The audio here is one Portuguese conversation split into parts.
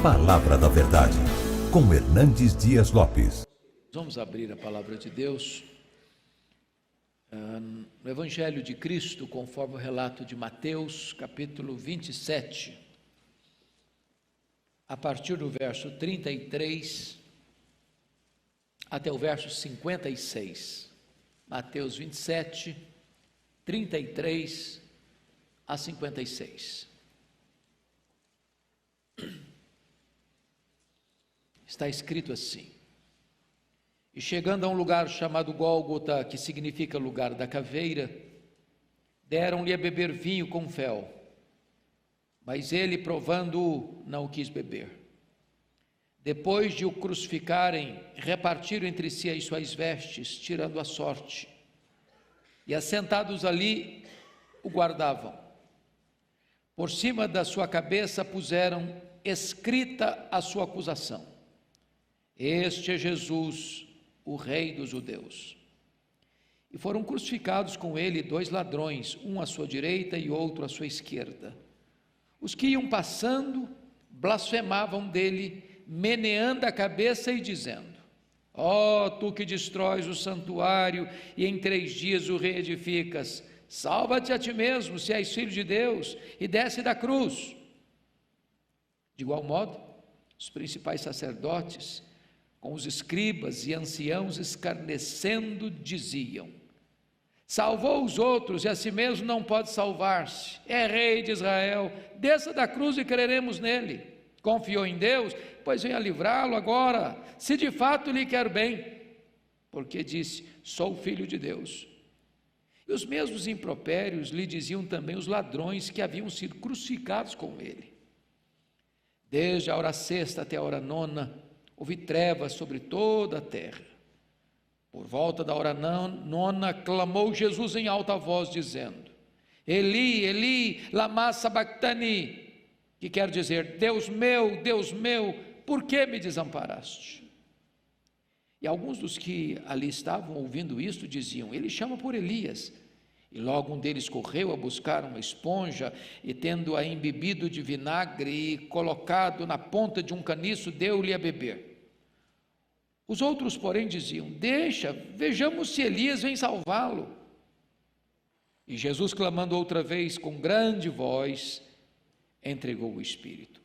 Palavra da Verdade, com Hernandes Dias Lopes. Vamos abrir a palavra de Deus no Evangelho de Cristo, conforme o relato de Mateus, capítulo 27, a partir do verso 33 até o verso 56. Mateus 27, 33 a 56. Está escrito assim: E chegando a um lugar chamado Gólgota, que significa lugar da caveira, deram-lhe a beber vinho com fel, mas ele, provando-o, não o quis beber. Depois de o crucificarem, repartiram entre si as suas vestes, tirando a sorte, e assentados ali, o guardavam. Por cima da sua cabeça puseram escrita a sua acusação: Este é Jesus, o Rei dos Judeus. E foram crucificados com ele 2 ladrões, um à sua direita e outro à sua esquerda. Os que iam passando blasfemavam dele, meneando a cabeça e dizendo: Ó, tu que destróis o santuário e em 3 dias o reedificas, salva-te a ti mesmo, se és filho de Deus, e desce da cruz. De igual modo, os principais sacerdotes, com os escribas e anciãos escarnecendo, diziam: Salvou os outros e a si mesmo não pode salvar-se. É rei de Israel, desça da cruz e creremos nele. Confiou em Deus, pois venha livrá-lo agora, se de fato lhe quer bem, porque disse: Sou filho de Deus. E os mesmos impropérios lhe diziam também os ladrões que haviam sido crucificados com ele. Desde a hora sexta até a hora nona, houve trevas sobre toda a terra. Por volta da hora nona, clamou Jesus em alta voz, dizendo: Eli, Eli, lama sabachthani, que quer dizer: Deus meu, por que me desamparaste? E alguns dos que ali estavam ouvindo isto diziam: Ele chama por Elias. E logo um deles correu a buscar uma esponja e, tendo-a embebido de vinagre e colocado na ponta de um caniço, deu-lhe a beber. Os outros, porém, diziam: Deixa, vejamos se Elias vem salvá-lo. E Jesus, clamando outra vez com grande voz, entregou o Espírito.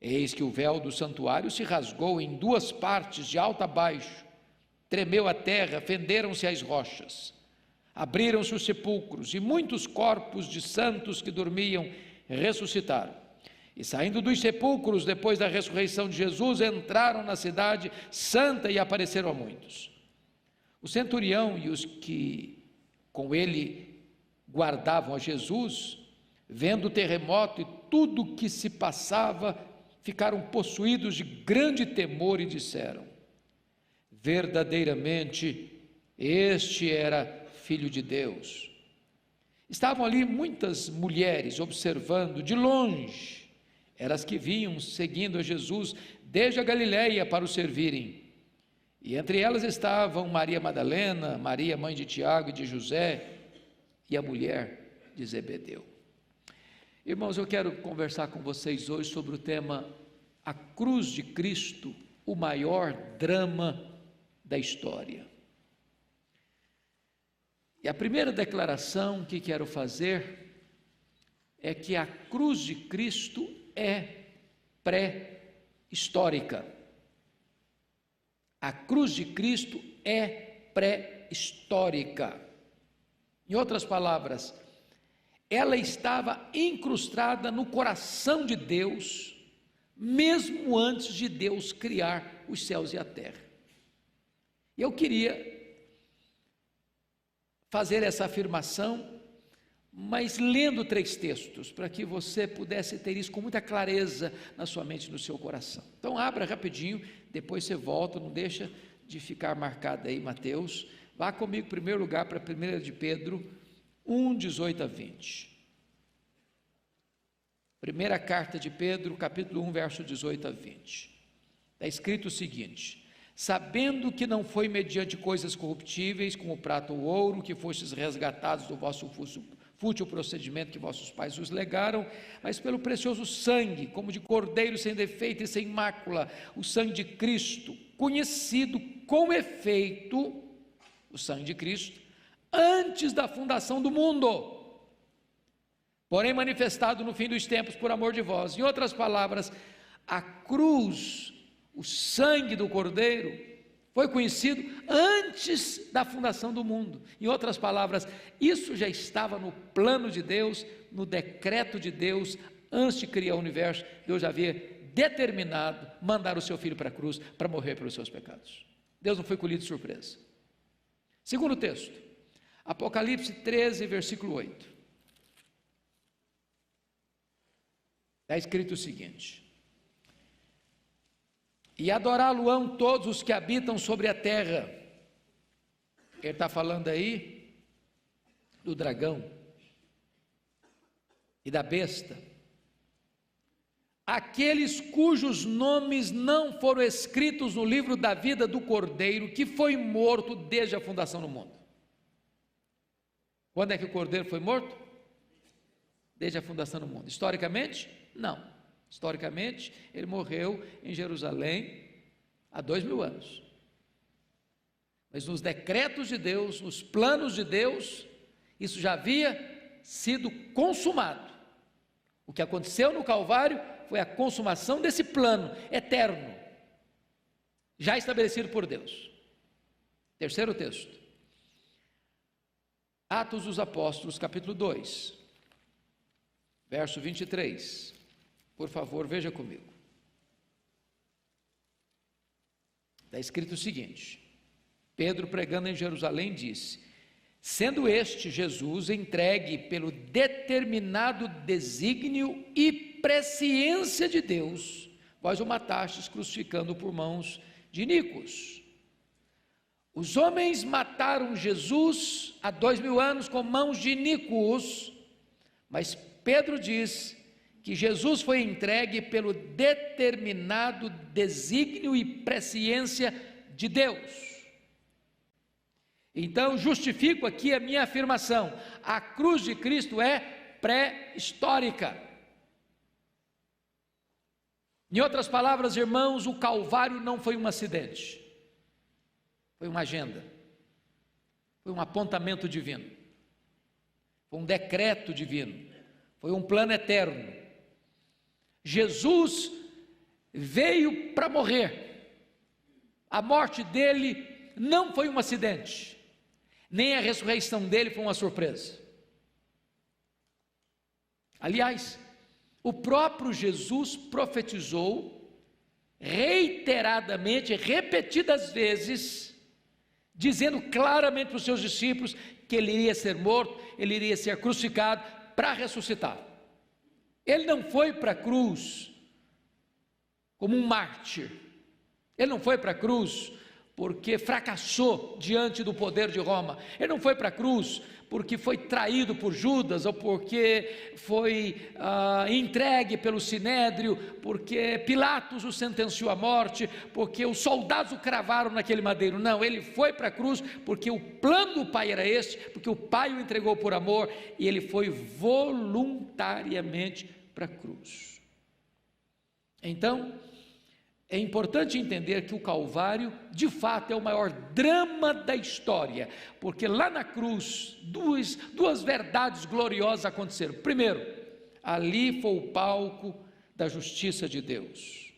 Eis que o véu do santuário se rasgou em 2 partes, de alto a baixo, tremeu a terra, fenderam-se as rochas, abriram-se os sepulcros, e muitos corpos de santos que dormiam ressuscitaram. E saindo dos sepulcros, depois da ressurreição de Jesus, entraram na cidade santa e apareceram a muitos. O centurião e os que com ele guardavam a Jesus, vendo o terremoto e tudo o que se passava, ficaram possuídos de grande temor e disseram: Verdadeiramente, este era Filho de Deus. Estavam ali muitas mulheres observando de longe, eram as que vinham seguindo a Jesus desde a Galileia para o servirem. E entre elas estavam Maria Madalena, Maria, mãe de Tiago e de José, e a mulher de Zebedeu. Irmãos, eu quero conversar com vocês hoje sobre o tema: a cruz de Cristo, o maior drama da história. E a primeira declaração que quero fazer é que a cruz de Cristo é pré-histórica. A cruz de Cristo é pré-histórica. Em outras palavras, ela estava incrustada no coração de Deus, mesmo antes de Deus criar os céus e a terra. E eu queria fazer essa afirmação, mas lendo 3 textos, para que você pudesse ter isso com muita clareza na sua mente e no seu coração. Então abra rapidinho, depois você volta, não deixa de ficar marcado aí Mateus. Vá comigo em primeiro lugar para 1 de Pedro 1, 18 a 20. Primeira carta de Pedro, capítulo 1, verso 18 a 20. Está escrito o seguinte: Sabendo que não foi mediante coisas corruptíveis, como prata ou ouro, que fostes resgatados do vosso fútil procedimento que vossos pais os legaram, mas pelo precioso sangue, como de cordeiro sem defeito e sem mácula, o sangue de Cristo, conhecido com efeito, o sangue de Cristo, antes da fundação do mundo, porém manifestado no fim dos tempos por amor de vós. Em outras palavras, a cruz, o sangue do cordeiro, foi conhecido antes da fundação do mundo. Em outras palavras, isso já estava no plano de Deus, no decreto de Deus, antes de criar o universo. Deus já havia determinado mandar o seu filho para a cruz, para morrer pelos seus pecados. Deus não foi colhido de surpresa. Segundo texto, Apocalipse 13, versículo 8. Está escrito o seguinte: e adorá-lo-ão todos os que habitam sobre a terra. Ele está falando aí do dragão e da besta, aqueles cujos nomes não foram escritos no livro da vida do Cordeiro, que foi morto desde a fundação do mundo. Quando é que o Cordeiro foi morto? Desde a fundação do mundo. Historicamente? Não. Historicamente, ele morreu em Jerusalém há 2000 anos. Mas nos decretos de Deus, nos planos de Deus, isso já havia sido consumado. O que aconteceu no Calvário foi a consumação desse plano eterno, já estabelecido por Deus. Terceiro texto, Atos dos Apóstolos, capítulo 2, verso 23. Por favor, veja comigo. Está escrito o seguinte: Pedro, pregando em Jerusalém, disse: sendo este Jesus entregue pelo determinado desígnio e presciência de Deus, vós o matastes crucificando por mãos de iníquos. Os homens mataram Jesus há 2000 anos com mãos de iníquos, mas Pedro diz que Jesus foi entregue pelo determinado desígnio e presciência de Deus. Então, justifico aqui a minha afirmação: a cruz de Cristo é pré-histórica. Em outras palavras, irmãos, o Calvário não foi um acidente, foi uma agenda, foi um apontamento divino, foi um decreto divino, foi um plano eterno. Jesus veio para morrer. A morte dele não foi um acidente, nem a ressurreição dele foi uma surpresa. Aliás, o próprio Jesus profetizou reiteradamente, repetidas vezes, dizendo claramente para os seus discípulos que ele iria ser morto, ele iria ser crucificado para ressuscitar. Ele não foi para a cruz como um mártir, ele não foi para a cruz porque fracassou diante do poder de Roma, ele não foi para a cruz porque foi traído por Judas, ou porque foi entregue pelo Sinédrio, porque Pilatos o sentenciou à morte, porque os soldados o cravaram naquele madeiro. Não, ele foi para a cruz porque o plano do Pai era este, porque o Pai o entregou por amor, e ele foi voluntariamente para a cruz. Então, é importante entender que o Calvário, de fato, é o maior drama da história, porque lá na cruz, duas verdades gloriosas aconteceram. Primeiro, ali foi o palco da justiça de Deus.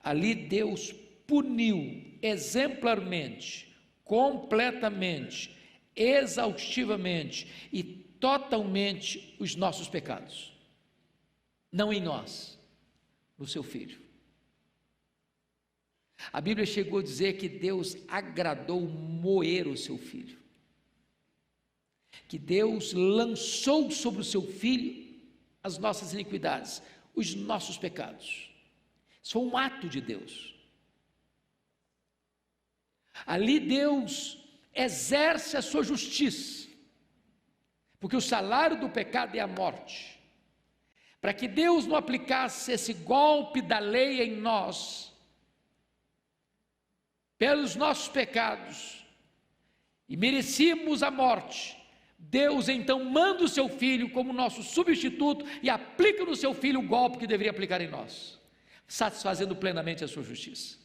Ali Deus puniu exemplarmente, completamente, exaustivamente e totalmente os nossos pecados. Não em nós, no seu Filho. A Bíblia chegou a dizer que Deus agradou moer o seu Filho, que Deus lançou sobre o seu Filho as nossas iniquidades, os nossos pecados. Isso foi um ato de Deus. Ali Deus exerce a sua justiça, porque o salário do pecado é a morte. Para que Deus não aplicasse esse golpe da lei em nós, pelos nossos pecados, e merecíamos a morte, Deus então manda o seu Filho como nosso substituto e aplica no seu Filho o golpe que deveria aplicar em nós, satisfazendo plenamente a sua justiça.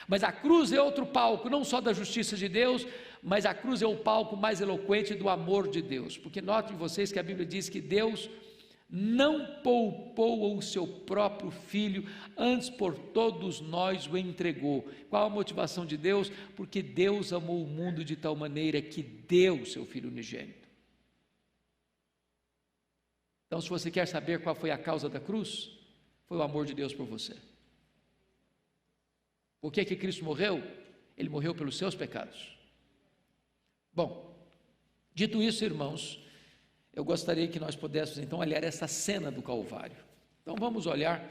Mas a cruz é outro palco, não só da justiça de Deus, mas a cruz é o palco mais eloquente do amor de Deus, porque notem vocês que a Bíblia diz que Deus não poupou o seu próprio Filho, antes por todos nós o entregou. Qual a motivação de Deus? Porque Deus amou o mundo de tal maneira que deu o seu Filho unigênito. Então, se você quer saber qual foi a causa da cruz, foi o amor de Deus por você. Por que Cristo morreu? Ele morreu pelos seus pecados. Bom, dito isso, irmãos, eu gostaria que nós pudéssemos então olhar essa cena do Calvário. Então vamos olhar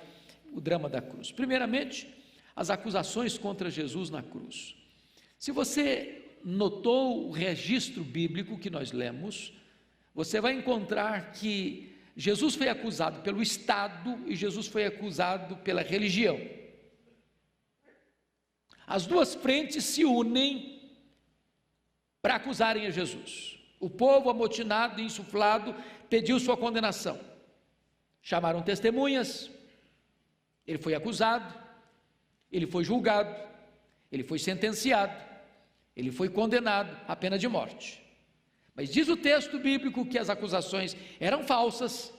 o drama da cruz. Primeiramente, as acusações contra Jesus na cruz. Se você notou o registro bíblico que nós lemos, você vai encontrar que Jesus foi acusado pelo Estado e Jesus foi acusado pela religião. As duas frentes se unem para acusarem a Jesus. O povo amotinado e insuflado pediu sua condenação. Chamaram testemunhas, ele foi acusado, ele foi julgado, ele foi sentenciado, ele foi condenado à pena de morte. Mas diz o texto bíblico que as acusações eram falsas,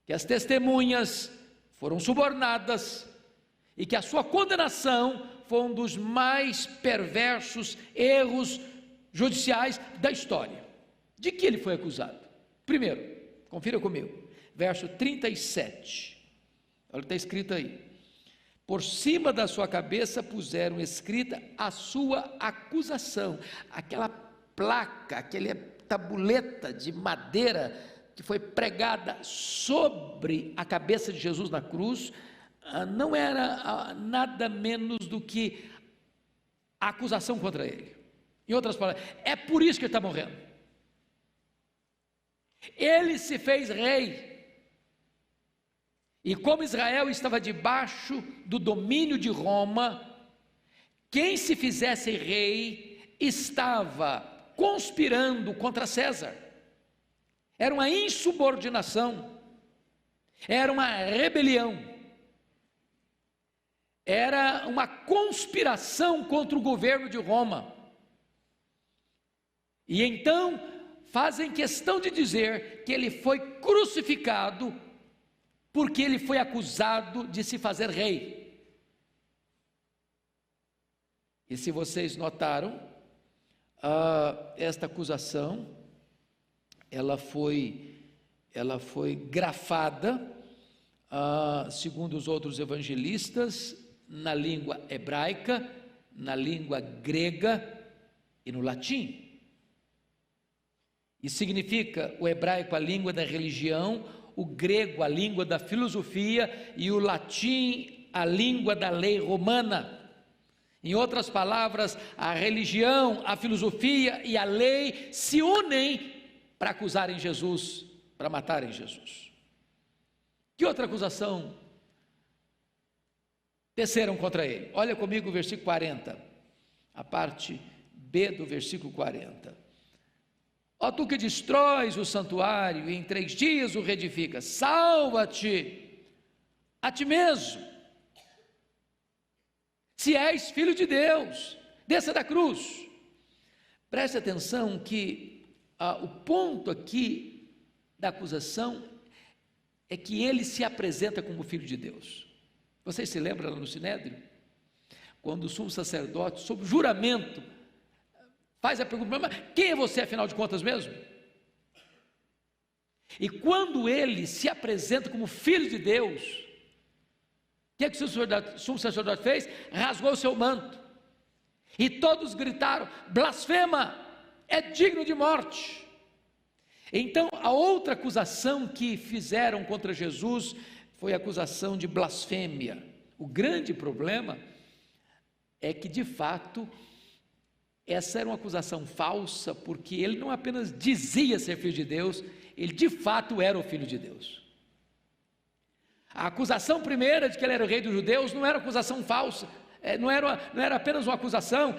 que as testemunhas foram subornadas e que a sua condenação foi um dos mais perversos erros judiciais da história. De que ele foi acusado? Primeiro, confira comigo, verso 37, olha o que está escrito aí: por cima da sua cabeça puseram escrita a sua acusação. Aquela placa, aquela tabuleta de madeira que foi pregada sobre a cabeça de Jesus na cruz, não era nada menos do que a acusação contra ele. Em outras palavras, é por isso que ele está morrendo. Ele se fez rei, e como Israel estava debaixo do domínio de Roma, quem se fizesse rei estava conspirando contra César. Era uma insubordinação, era uma rebelião, era uma conspiração contra o governo de Roma. E então fazem questão de dizer que ele foi crucificado porque ele foi acusado de se fazer rei. E se vocês notaram, esta acusação, ela foi grafada, segundo os outros evangelistas, na língua hebraica, na língua grega e no latim. E significa o hebraico a língua da religião, o grego a língua da filosofia e o latim a língua da lei romana. Em outras palavras, a religião, a filosofia e a lei se unem para acusarem Jesus, para matarem Jesus. Que outra acusação teceram contra ele? Olha comigo o versículo 40, a parte B do versículo 40. Ó tu que destróis o santuário e em 3 dias o reedificas, salva-te a ti mesmo, se és filho de Deus, desça da cruz. Preste atenção que o ponto aqui da acusação é que ele se apresenta como filho de Deus. Vocês se lembram lá no Sinédrio? Quando o sumo sacerdote, sob juramento, faz a pergunta: mas quem é você afinal de contas mesmo? E quando ele se apresenta como filho de Deus, o que é que o sumo sacerdote fez? Rasgou o seu manto, e todos gritaram: blasfema, é digno de morte. Então a outra acusação que fizeram contra Jesus foi a acusação de blasfêmia. O grande problema é que de fato essa era uma acusação falsa, porque ele não apenas dizia ser filho de Deus, ele de fato era o filho de Deus. A acusação primeira de que ele era o rei dos judeus não era acusação falsa, não era apenas uma acusação,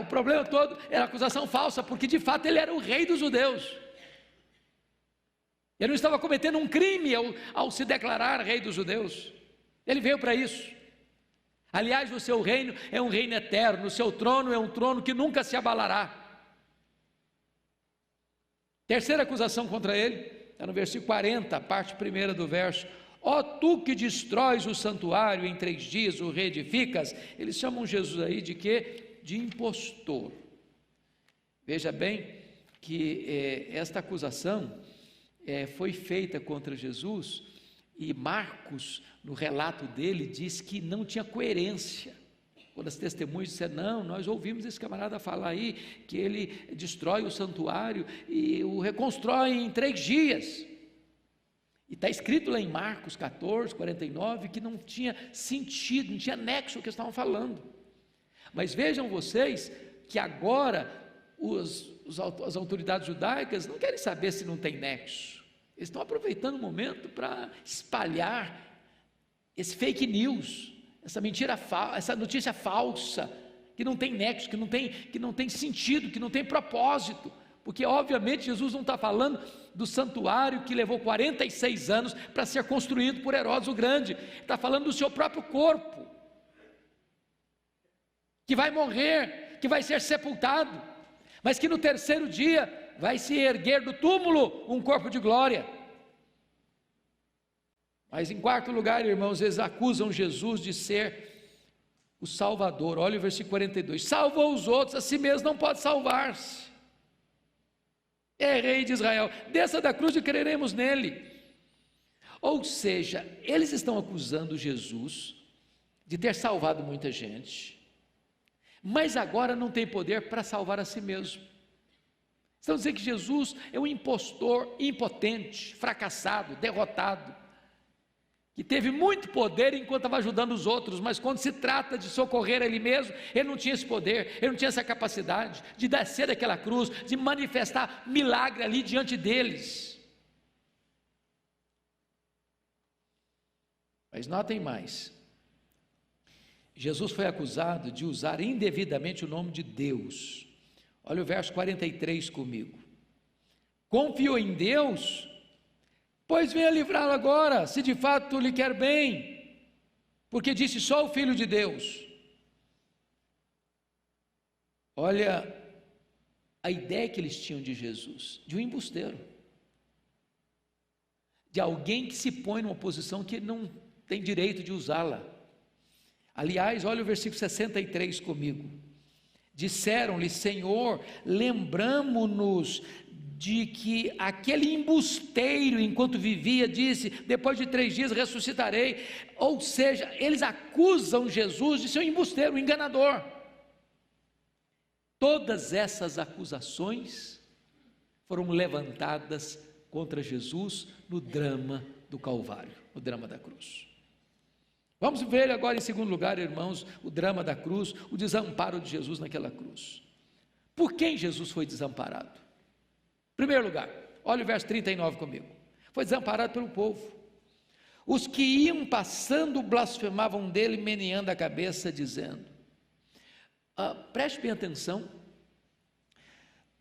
o problema todo era acusação falsa, porque de fato ele era o rei dos judeus. Ele não estava cometendo um crime ao se declarar rei dos judeus. Ele veio para isso. Aliás, o seu reino é um reino eterno, o seu trono é um trono que nunca se abalará. Terceira acusação contra ele, está no versículo 40, parte primeira do verso. Ó tu que destróis o santuário em 3 dias, o reedificas. Eles chamam Jesus aí de quê? De impostor. Veja bem que esta acusação foi feita contra Jesus, e Marcos, no relato dele, diz que não tinha coerência. Quando as testemunhas disseram, não, nós ouvimos esse camarada falar aí, que ele destrói o santuário e o reconstrói em 3 dias. E está escrito lá em Marcos 14, 49, que não tinha sentido, não tinha nexo o que eles estavam falando. Mas vejam vocês, que agora as autoridades judaicas não querem saber se não tem nexo. Eles estão aproveitando o momento para espalhar esse fake news, essa mentira falsa, essa notícia falsa, que não tem nexo, que não tem sentido, que não tem propósito, porque obviamente Jesus não está falando do santuário que levou 46 anos para ser construído por Herodes o Grande, está falando do seu próprio corpo, que vai morrer, que vai ser sepultado, mas que no 3º dia vai se erguer do túmulo um corpo de glória. Mas em 4º lugar, irmãos, eles acusam Jesus de ser o Salvador. Olha o versículo 42, salvou os outros, a si mesmo não pode salvar-se, é rei de Israel, desça da cruz e creremos nele. Ou seja, eles estão acusando Jesus de ter salvado muita gente, mas agora não tem poder para salvar a si mesmo. Estão dizendo que Jesus é um impostor, impotente, fracassado, derrotado, que teve muito poder enquanto estava ajudando os outros, mas quando se trata de socorrer ele mesmo, ele não tinha esse poder, ele não tinha essa capacidade de descer daquela cruz, de manifestar milagre ali diante deles. Mas notem mais, Jesus foi acusado de usar indevidamente o nome de Deus. Olha o verso 43 comigo. Confiou em Deus, pois venha livrá-lo agora, se de fato lhe quer bem, porque disse só o Filho de Deus. Olha a ideia que eles tinham de Jesus, de um embusteiro, de alguém que se põe numa posição que não tem direito de usá-la. Aliás, olha o versículo 63 comigo. Disseram-lhe, Senhor, lembramo-nos de que aquele embusteiro, enquanto vivia, disse, depois de 3 dias ressuscitarei. Ou seja, eles acusam Jesus de ser um embusteiro, um enganador. Todas essas acusações foram levantadas contra Jesus no drama do Calvário, no drama da cruz. Vamos ver agora em segundo lugar, irmãos, o drama da cruz, o desamparo de Jesus naquela cruz. Por quem Jesus foi desamparado? Em primeiro lugar, olha o verso 39 comigo. Foi desamparado pelo povo. Os que iam passando blasfemavam dele, meneando a cabeça, dizendo. Preste bem atenção,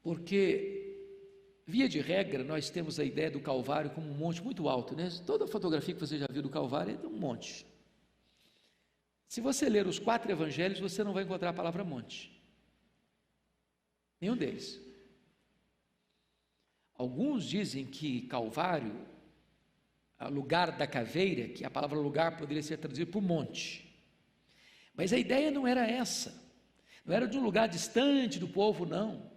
porque via de regra nós temos a ideia do Calvário como um monte muito alto, né? Toda fotografia que você já viu do Calvário é um monte. Se você ler os 4 evangelhos, você não vai encontrar a palavra monte, nenhum deles. Alguns dizem que Calvário, lugar da caveira, que a palavra lugar poderia ser traduzida por monte, mas a ideia não era essa, não era de um lugar distante do povo, não.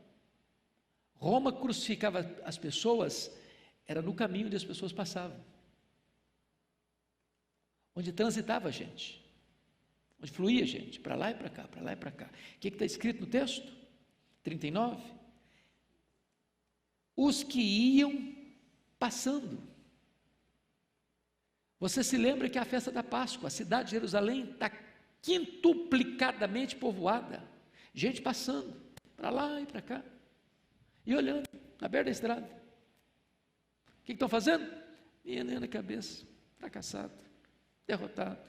Roma crucificava as pessoas, era no caminho onde as pessoas passavam, onde transitava a gente, onde fluía gente, para lá e para cá, para lá e para cá. O que está escrito no texto? 39. Os que iam passando. Você se lembra que a festa da Páscoa, a cidade de Jerusalém está quintuplicadamente povoada, gente passando, para lá e para cá, e olhando, na beira da estrada. O que estão fazendo? Meneando a cabeça, fracassado, derrotado.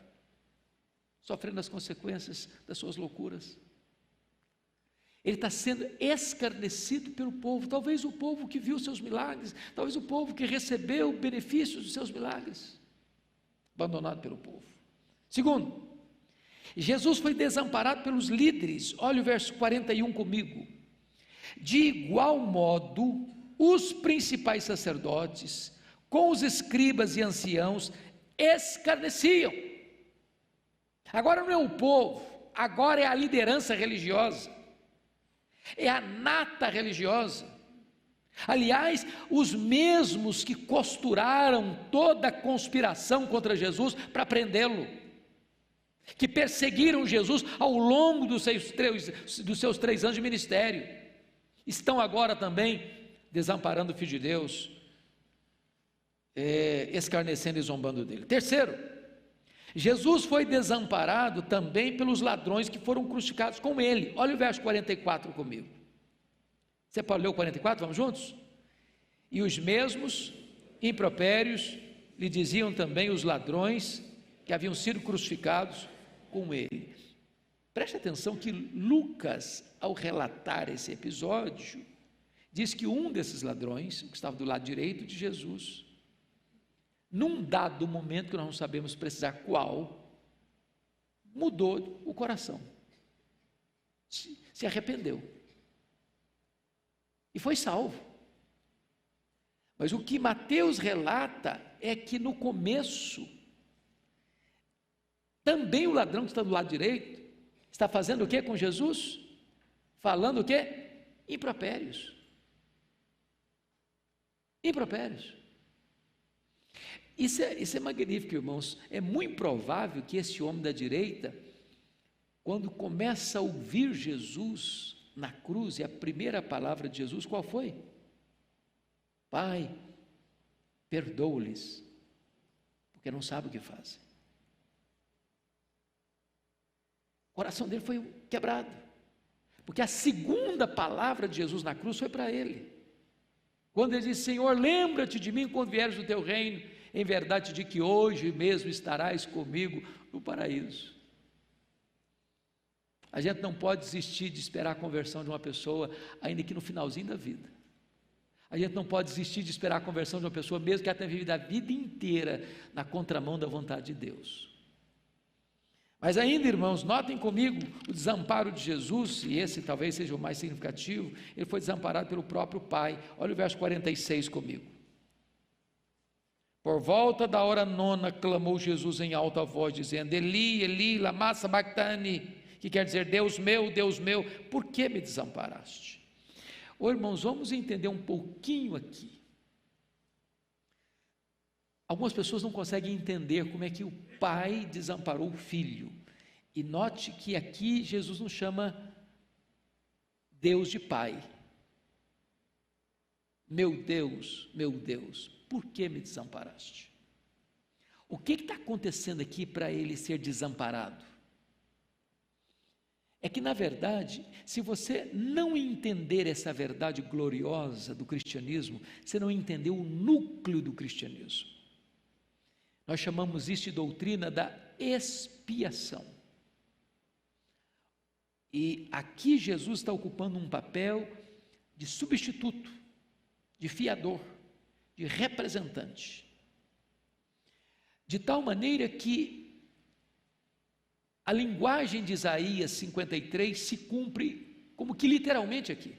sofrendo as consequências das suas loucuras. Ele está sendo escarnecido pelo povo, talvez o povo que viu seus milagres, talvez o povo que recebeu o benefício dos seus milagres, abandonado pelo povo. Segundo, Jesus foi desamparado pelos líderes. Olha o verso 41 comigo. De igual modo, os principais sacerdotes, com os escribas e anciãos, escarneciam. Agora não é o povo, agora é a liderança religiosa, é a nata religiosa. Aliás, os mesmos que costuraram toda a conspiração contra Jesus para prendê-lo, que perseguiram Jesus ao longo dos seus 3 anos de ministério, estão agora também desamparando o Filho de Deus, escarnecendo e zombando dele. Terceiro, Jesus foi desamparado também pelos ladrões que foram crucificados com ele. Olha o verso 44 comigo. Você pode ler o 44? Vamos juntos? E os mesmos impropérios lhe diziam também os ladrões que haviam sido crucificados com ele. Preste atenção que Lucas, ao relatar esse episódio, diz que um desses ladrões, que estava do lado direito de Jesus, num dado momento, que nós não sabemos precisar qual, mudou o coração, se arrependeu e foi salvo. Mas o que Mateus relata é que no começo, também o ladrão que está do lado direito, está fazendo o que com Jesus? Falando o que? Impropérios. Impropérios. Isso é magnífico, irmãos. É muito provável que esse homem da direita, quando começa a ouvir Jesus na cruz, e a primeira palavra de Jesus, qual foi? Pai, perdoa-lhes, porque não sabem o que fazem. O coração dele foi quebrado, porque a segunda palavra de Jesus na cruz foi para ele, quando ele disse: Senhor, lembra-te de mim quando vieres do teu reino, em verdade de que hoje mesmo estarás comigo no paraíso. A gente não pode desistir de esperar a conversão de uma pessoa, ainda que no finalzinho da vida. A gente não pode desistir de esperar a conversão de uma pessoa, mesmo que ela tenha vivido a vida inteira na contramão da vontade de Deus. Mas ainda, irmãos, notem comigo o desamparo de Jesus, e esse talvez seja o mais significativo. Ele foi desamparado pelo próprio Pai. Olha o verso 46 comigo. Por volta da hora 9, clamou Jesus em alta voz, dizendo: Eli, Eli, lama sabachthani, que quer dizer: Deus meu, por que me desamparaste? Irmãos, vamos entender um pouquinho aqui. Algumas pessoas não conseguem entender como é que o pai desamparou o filho. E note que aqui Jesus não chama Deus de pai. Meu Deus, por que me desamparaste? O que está acontecendo aqui para ele ser desamparado? É que, na verdade, se você não entender essa verdade gloriosa do cristianismo, você não entendeu o núcleo do cristianismo. Nós chamamos isso de doutrina da expiação. E aqui Jesus está ocupando um papel de substituto, de fiador, de representante. De tal maneira que a linguagem de Isaías 53 se cumpre como que literalmente aqui.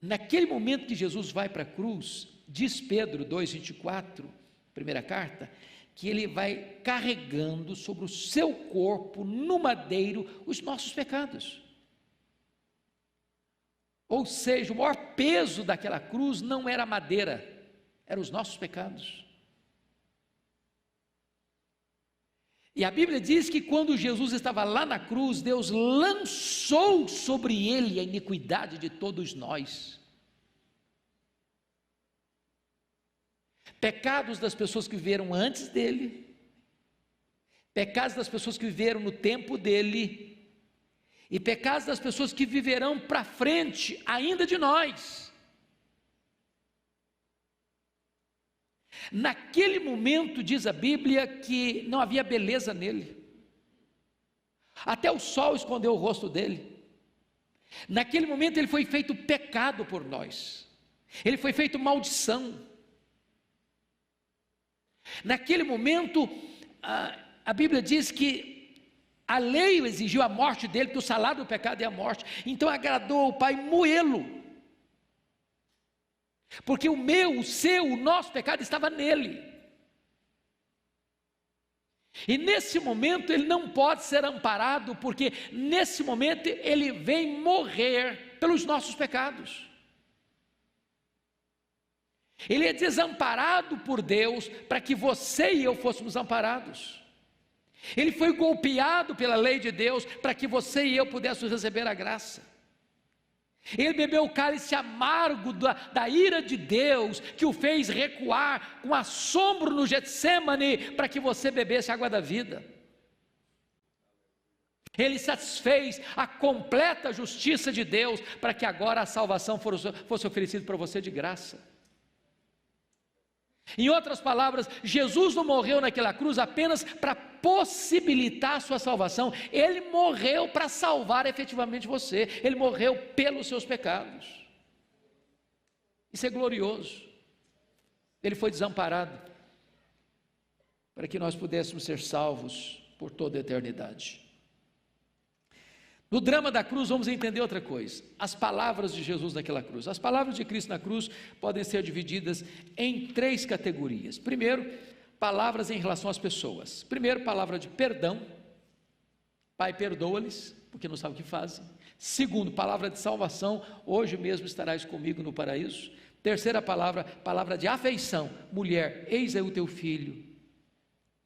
Naquele momento que Jesus vai para a cruz, diz Pedro 2,24, primeira carta, que ele vai carregando sobre o seu corpo, no madeiro, os nossos pecados. Ou seja, o maior peso daquela cruz não era a madeira, eram os nossos pecados. E a Bíblia diz que quando Jesus estava lá na cruz, Deus lançou sobre ele a iniquidade de todos nós. Pecados das pessoas que viveram antes dele, pecados das pessoas que viveram no tempo dele, e pecados das pessoas que viverão para frente ainda de nós. Naquele momento, diz a Bíblia, que não havia beleza nele, até o sol escondeu o rosto dele. Naquele momento ele foi feito pecado por nós, ele foi feito maldição. Naquele momento, a Bíblia diz que a lei exigiu a morte dele, porque o salário do pecado é a morte. Então agradou ao Pai moê-lo, porque o meu, o seu, o nosso pecado estava nele. E nesse momento ele não pode ser amparado, porque nesse momento ele vem morrer pelos nossos pecados. Ele é desamparado por Deus para que você e eu fôssemos amparados. Ele foi golpeado pela lei de Deus para que você e eu pudéssemos receber a graça. Ele bebeu o cálice amargo da ira de Deus, que o fez recuar com assombro no Getsêmani, para que você bebesse a água da vida. Ele satisfez a completa justiça de Deus, para que agora a salvação fosse oferecida para você de graça. Em outras palavras, Jesus não morreu naquela cruz apenas para possibilitar a sua salvação, ele morreu para salvar efetivamente você, ele morreu pelos seus pecados. Isso é glorioso. Ele foi desamparado para que nós pudéssemos ser salvos por toda a eternidade. No drama da cruz, vamos entender outra coisa: as palavras de Jesus naquela cruz. As palavras de Cristo na cruz podem ser divididas em 3 categorias. Primeiro, palavras em relação às pessoas. Primeiro, palavra de perdão: Pai, perdoa-lhes, porque não sabem o que fazem. Segundo, palavra de salvação: hoje mesmo estarás comigo no paraíso. Terceira palavra, palavra de afeição: mulher, eis aí o teu filho,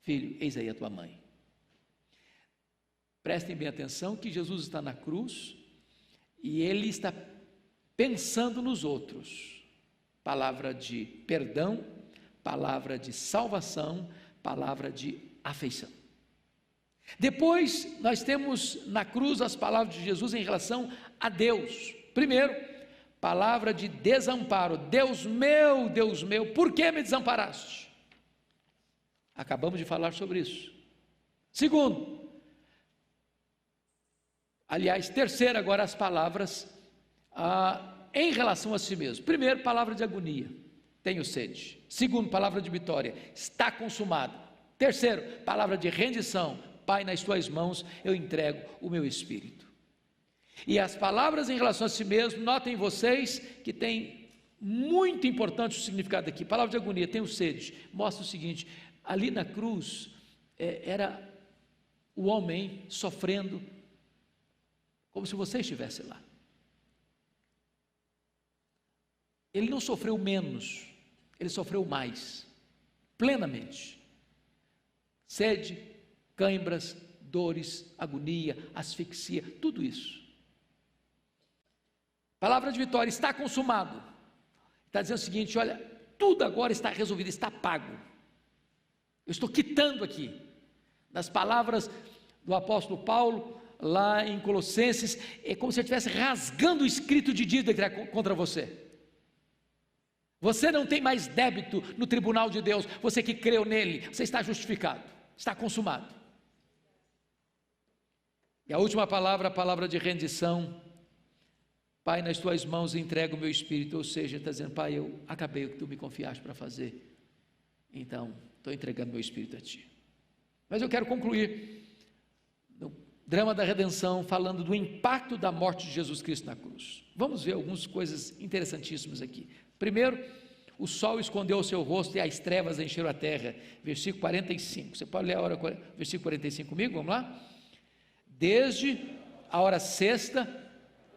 filho, eis aí a tua mãe. Prestem bem atenção que Jesus está na cruz e ele está pensando nos outros. Palavra de perdão, palavra de salvação, palavra de afeição. Depois nós temos na cruz as palavras de Jesus em relação a Deus. Primeiro, palavra de desamparo: Deus meu, por que me desamparaste? Acabamos de falar sobre isso. Segundo, aliás, terceiro, agora as palavras em relação a si mesmo. Primeiro, palavra de agonia: tenho sede. Segundo, palavra de vitória: está consumado. Terceiro, palavra de rendição: Pai, nas tuas mãos eu entrego o meu espírito. E as palavras em relação a si mesmo, notem vocês que tem muito importante o significado aqui. Palavra de agonia: tenho sede, mostra o seguinte: ali na cruz era o homem sofrendo como se você estivesse lá. Ele não sofreu menos, ele sofreu mais, plenamente. Sede, cãibras, dores, agonia, asfixia, tudo isso. Palavra de vitória: está consumado. Está dizendo o seguinte: olha, tudo agora está resolvido, está pago. Eu estou quitando aqui. Nas palavras do apóstolo Paulo, lá em Colossenses, é como se ele estivesse rasgando o escrito de dívida contra você. Você não tem mais débito no tribunal de Deus. Você que creu nele, você está justificado, está consumado. E a última palavra, a palavra de rendição: Pai, nas tuas mãos entrego o meu espírito. Ou seja, está dizendo: Pai, eu acabei o que tu me confiaste para fazer, então estou entregando meu espírito a ti. Mas eu quero concluir no drama da redenção falando do impacto da morte de Jesus Cristo na cruz. Vamos ver algumas coisas interessantíssimas aqui. Primeiro, o sol escondeu o seu rosto e as trevas encheram a terra. Versículo 45. Você pode ler versículo 45 comigo? Vamos lá? Desde a hora sexta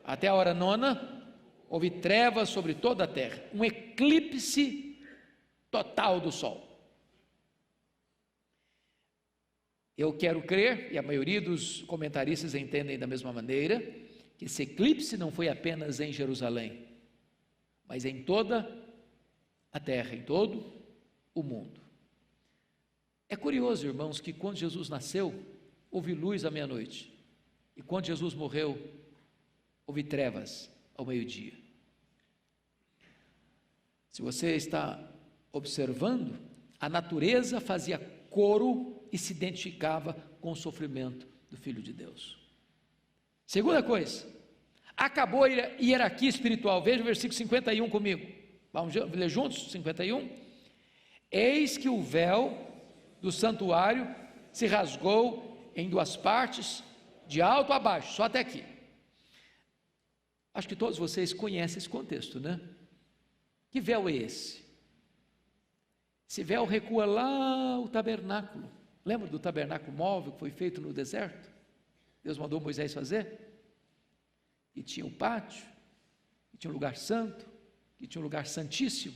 até a hora nona, houve trevas sobre toda a terra, um eclipse total do sol. Eu quero crer, e a maioria dos comentaristas entendem da mesma maneira, que esse eclipse não foi apenas em Jerusalém, mas em toda a terra, em todo o mundo. É curioso, irmãos, que quando Jesus nasceu, houve luz à meia-noite, e quando Jesus morreu, houve trevas ao meio-dia. Se você está observando, A natureza fazia coro e se identificava com o sofrimento do Filho de Deus. Segunda coisa, acabou a hierarquia espiritual. Veja o versículo 51 comigo. Vamos ler juntos? 51. Eis que o véu do santuário se rasgou em duas partes, de alto a baixo, só até aqui. Acho que todos vocês conhecem esse contexto, né? Que véu é esse? Esse véu recua lá o tabernáculo. Lembra do tabernáculo móvel que foi feito no deserto? Deus mandou Moisés fazer? E tinha um pátio, e tinha um lugar santo, e tinha um lugar santíssimo.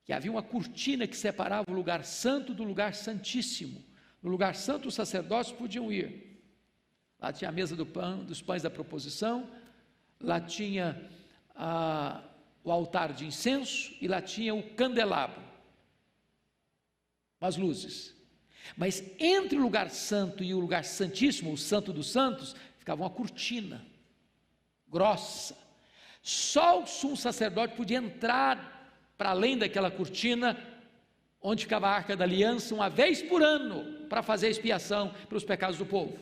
Que havia uma cortina que separava o lugar santo do lugar santíssimo. No lugar santo os sacerdotes podiam ir. Lá tinha a mesa dos pães da proposição, lá tinha o altar de incenso e lá tinha o candelabro, as luzes. Mas entre o lugar santo e o lugar santíssimo, o santo dos santos, ficava uma cortina grossa. Só o sumo sacerdote podia entrar para além daquela cortina, onde ficava a arca da aliança, uma vez por ano, para fazer a expiação pelos pecados do povo.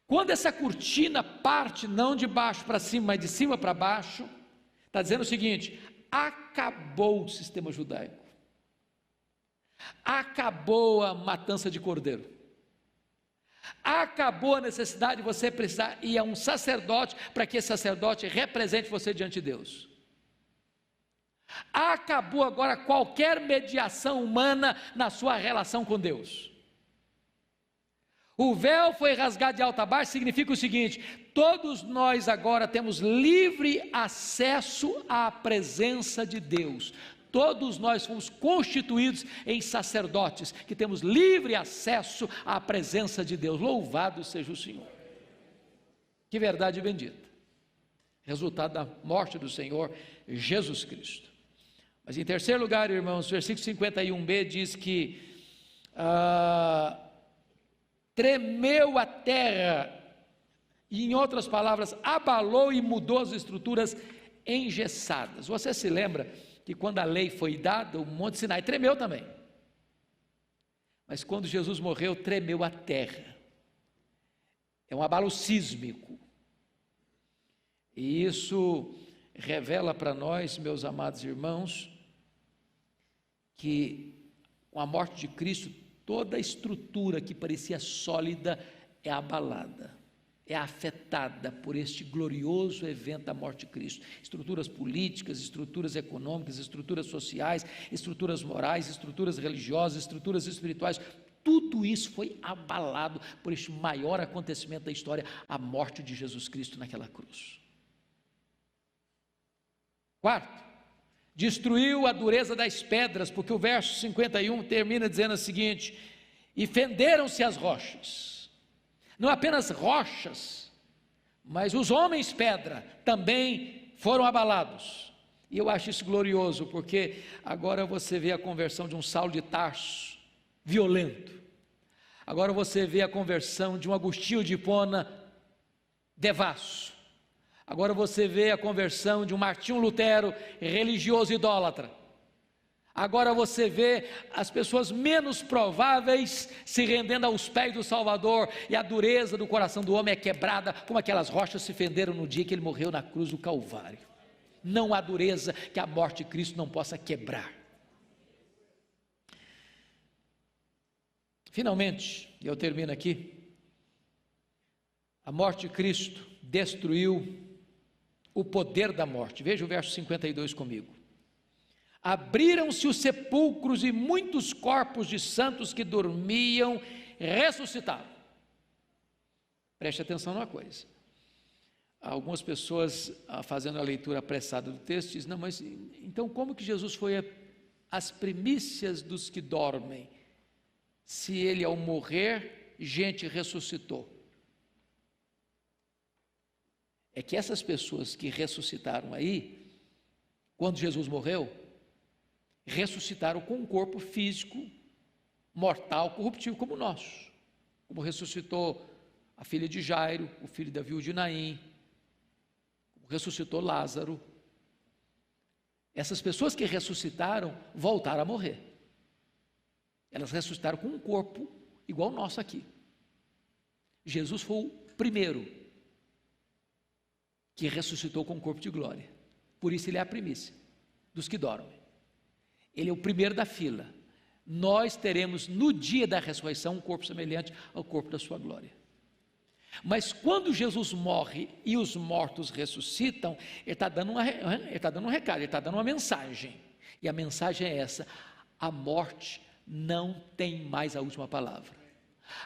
Quando essa cortina parte não de baixo para cima, mas de cima para baixo, está dizendo o seguinte: acabou o sistema judaico, acabou a matança de cordeiro, acabou a necessidade de você precisar ir a um sacerdote para que esse sacerdote represente você diante de Deus. Acabou agora qualquer mediação humana na sua relação com Deus. O véu foi rasgado de alto a baixo, significa o seguinte: todos nós agora temos livre acesso à presença de Deus. Todos nós fomos constituídos em sacerdotes, que temos livre acesso à presença de Deus. Louvado seja o Senhor. Que verdade bendita. Resultado da morte do Senhor Jesus Cristo. Mas em terceiro lugar, irmãos, o versículo 51b diz que tremeu a terra, e em outras palavras, abalou e mudou as estruturas engessadas. Você se lembra que quando a lei foi dada, o Monte Sinai tremeu também. Mas quando Jesus morreu, tremeu a terra. É um abalo sísmico. E isso revela para nós, meus amados irmãos, que com a morte de Cristo, toda a estrutura que parecia sólida é abalada, é afetada por este glorioso evento da morte de Cristo. Estruturas políticas, estruturas econômicas, estruturas sociais, estruturas morais, estruturas religiosas, estruturas espirituais, tudo isso foi abalado por este maior acontecimento da história, a morte de Jesus Cristo naquela cruz. Quarto, destruiu a dureza das pedras, porque o verso 51 termina dizendo o seguinte: e fenderam-se as rochas. Não apenas rochas, mas os homens pedra também foram abalados. E eu acho isso glorioso, porque agora você vê a conversão de um Saulo de Tarso, violento. Agora você vê a conversão de um Agostinho de Hipona, devasso. Agora você vê a conversão de um Martinho Lutero, religioso idólatra. Agora você vê as pessoas menos prováveis se rendendo aos pés do Salvador, e a dureza do coração do homem é quebrada, como aquelas rochas se fenderam no dia que ele morreu na cruz do Calvário. Não há dureza que a morte de Cristo não possa quebrar. Finalmente, e eu termino aqui, a morte de Cristo destruiu o poder da morte. Veja o verso 52 comigo. Abriram-se os sepulcros e muitos corpos de santos que dormiam ressuscitaram. Preste atenção numa coisa. Algumas pessoas, fazendo a leitura apressada do texto, dizem: não, mas então como que Jesus foi as primícias dos que dormem, se ele ao morrer, gente ressuscitou? É que essas pessoas que ressuscitaram aí, quando Jesus morreu, ressuscitaram com um corpo físico, mortal, corruptível como o nosso, como ressuscitou a filha de Jairo, o filho da viúva de Naim, como ressuscitou Lázaro. Essas pessoas que ressuscitaram voltaram a morrer. Elas ressuscitaram com um corpo igual o nosso aqui. Jesus foi o primeiro que ressuscitou com um corpo de glória. Por isso ele é a primícia dos que dormem. Ele é o primeiro da fila. Nós teremos no dia da ressurreição um corpo semelhante ao corpo da sua glória. Mas quando Jesus morre e os mortos ressuscitam, ele está dando um recado, ele está dando uma mensagem. E a mensagem é essa: a morte não tem mais a última palavra.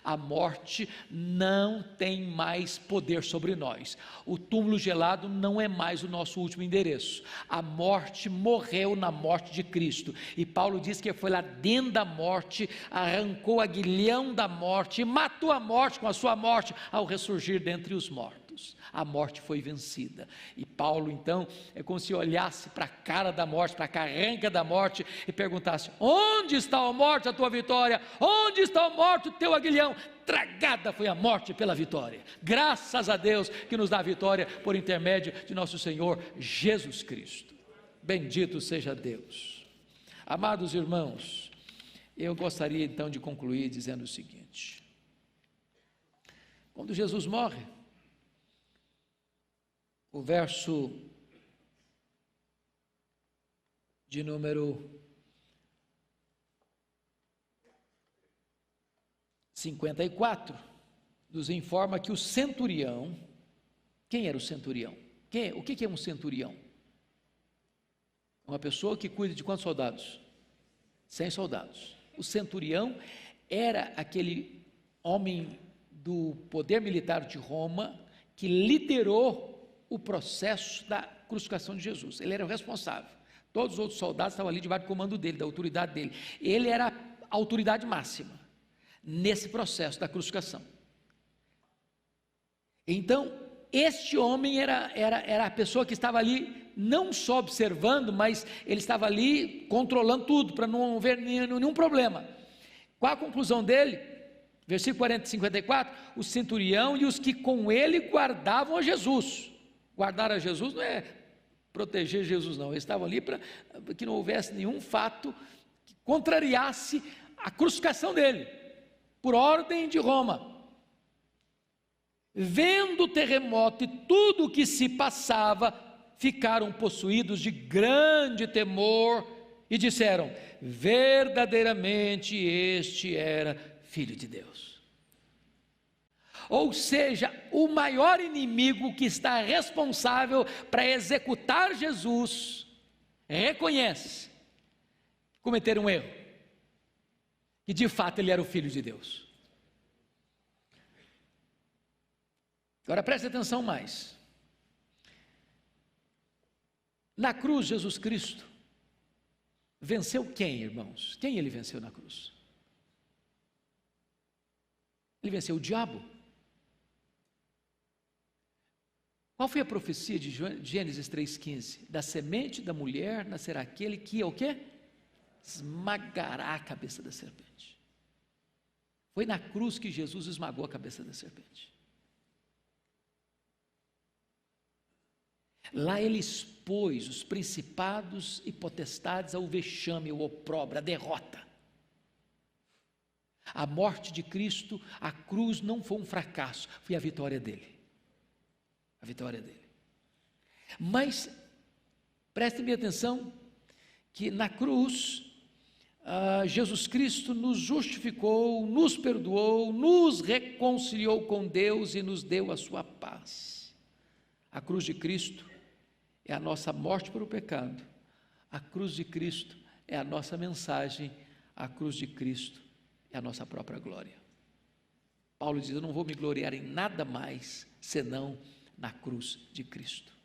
A morte não tem mais poder sobre nós. O túmulo gelado não é mais o nosso último endereço. A morte morreu na morte de Cristo. E Paulo diz que foi lá dentro da morte, arrancou o aguilhão da morte e matou a morte com a sua morte ao ressurgir dentre os mortos. A morte foi vencida. E Paulo então é como se olhasse para a cara da morte, para a carranca da morte e perguntasse: onde está a morte, a tua vitória? Onde está a morte, o teu aguilhão? Tragada foi a morte pela vitória. Graças a Deus que nos dá a vitória por intermédio de nosso Senhor Jesus Cristo. Bendito seja Deus. Amados irmãos, eu gostaria então de concluir dizendo o seguinte: quando Jesus morre, o verso de número 54 nos informa que o centurião, quem era o centurião? O que é um centurião? Uma pessoa que cuida de quantos soldados? 100 soldados. O centurião era aquele homem do poder militar de Roma que liderou o processo da crucificação de Jesus. Ele era o responsável. Todos os outros soldados estavam ali debaixo do comando dele, da autoridade dele. Ele era a autoridade máxima nesse processo da crucificação. Então, este homem era a pessoa que estava ali não só observando, mas ele estava ali controlando tudo, para não haver nenhum problema. Qual a conclusão dele? Versículo 40 e 54, o centurião e os que com ele guardavam a Jesus. Guardar a Jesus não é proteger Jesus, não. Eles estavam ali para que não houvesse nenhum fato que contrariasse a crucificação dele, por ordem de Roma. Vendo o terremoto e tudo o que se passava, ficaram possuídos de grande temor e disseram: verdadeiramente este era Filho de Deus. Ou seja, o maior inimigo que está responsável para executar Jesus, reconhece cometer um erro, que de fato ele era o Filho de Deus. Agora preste atenção mais. Na cruz, Jesus Cristo venceu quem, irmãos? Quem ele venceu na cruz? Ele venceu o diabo. Qual foi a profecia de Gênesis 3,15? Da semente da mulher nascerá aquele que é o quê? Esmagará a cabeça da serpente. Foi na cruz que Jesus esmagou a cabeça da serpente. Lá ele expôs os principados e potestades ao vexame, ao opróbrio, à derrota. A morte de Cristo, a cruz não foi um fracasso, foi a vitória dele. A vitória dele. Mas, prestem bem atenção, que na cruz, Jesus Cristo nos justificou, nos perdoou, nos reconciliou com Deus e nos deu a sua paz. A cruz de Cristo é a nossa morte para o pecado. A cruz de Cristo é a nossa mensagem. A cruz de Cristo é a nossa própria glória. Paulo diz: eu não vou me gloriar em nada mais, senão na cruz de Cristo.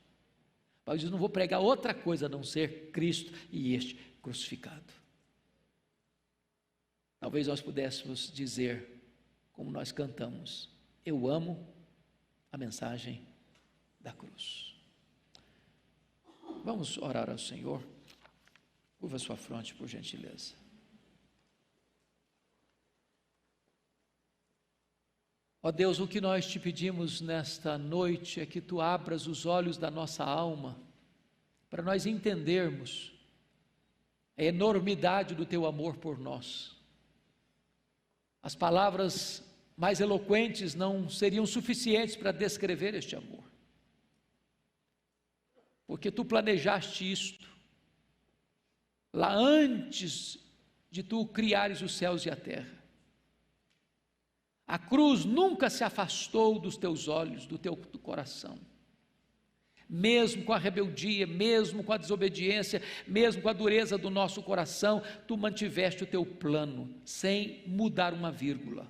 Paulo diz: eu não vou pregar outra coisa a não ser Cristo e este crucificado. Talvez nós pudéssemos dizer, como nós cantamos: eu amo a mensagem da cruz. Vamos orar ao Senhor. Curva sua fronte, por gentileza. Ó Deus, o que nós te pedimos nesta noite é que tu abras os olhos da nossa alma, para nós entendermos a enormidade do teu amor por nós. As palavras mais eloquentes não seriam suficientes para descrever este amor. Porque tu planejaste isto lá antes de tu criares os céus e a terra. A cruz nunca se afastou dos teus olhos, do teu coração. Mesmo com a rebeldia, mesmo com a desobediência, mesmo com a dureza do nosso coração, tu mantiveste o teu plano, sem mudar uma vírgula.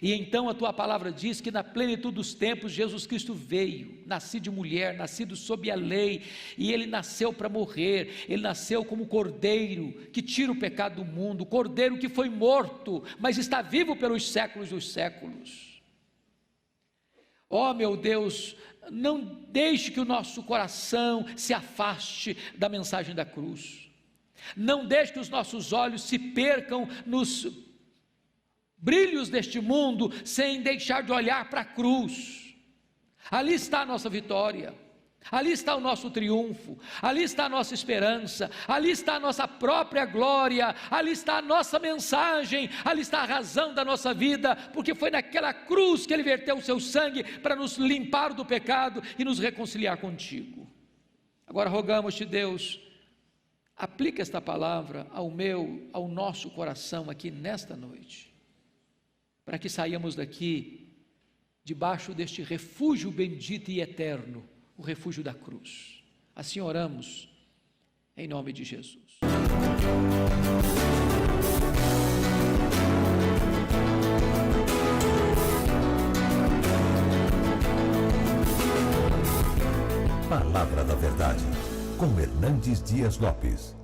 E então a tua palavra diz que na plenitude dos tempos Jesus Cristo veio, nascido de mulher, nascido sob a lei, e ele nasceu para morrer, ele nasceu como cordeiro que tira o pecado do mundo, cordeiro que foi morto, mas está vivo pelos séculos dos séculos. Ó meu Deus, não deixe que o nosso coração se afaste da mensagem da cruz, não deixe que os nossos olhos se percam nos brilhos deste mundo, sem deixar de olhar para a cruz. Ali está a nossa vitória, ali está o nosso triunfo, ali está a nossa esperança, ali está a nossa própria glória, ali está a nossa mensagem, ali está a razão da nossa vida, porque foi naquela cruz que ele verteu o seu sangue para nos limpar do pecado e nos reconciliar contigo. Agora rogamos-te, Deus, aplica esta palavra ao nosso coração aqui nesta noite, para que saiamos daqui debaixo deste refúgio bendito e eterno, o refúgio da cruz. Assim oramos, em nome de Jesus. Palavra da Verdade, com Hernandes Dias Lopes.